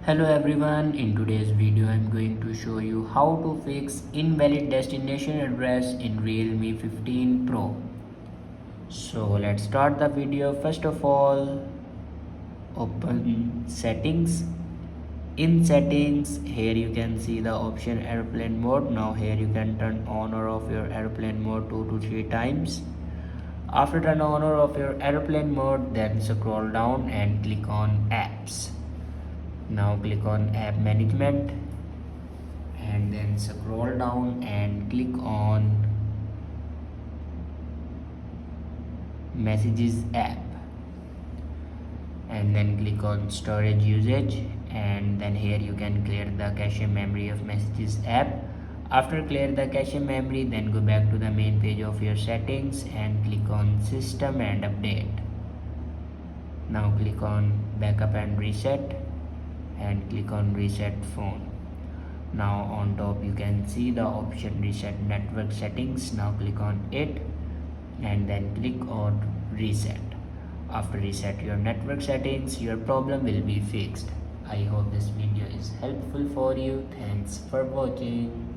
Hello everyone, in today's video I'm going to show you how to fix invalid destination address in Realme 15 Pro. So let's start the video. First of all, open settings. In settings, here you can see the option airplane mode. Now here you can turn on or off your airplane mode 2 to 3 times. After turn on or off your airplane mode, then scroll down and click on apps. Now click on app management and then scroll down and click on messages app and then click on storage usage, and then here you can clear the cache memory of messages app. After clear the cache memory, then go back to the main page of your settings and click on system and update. Now click on backup and reset and click on reset phone. Now on top you can see the option reset network settings. Now click on it and then click on reset. After reset your network settings, your problem will be fixed. I hope this video is helpful for you. Thanks for watching.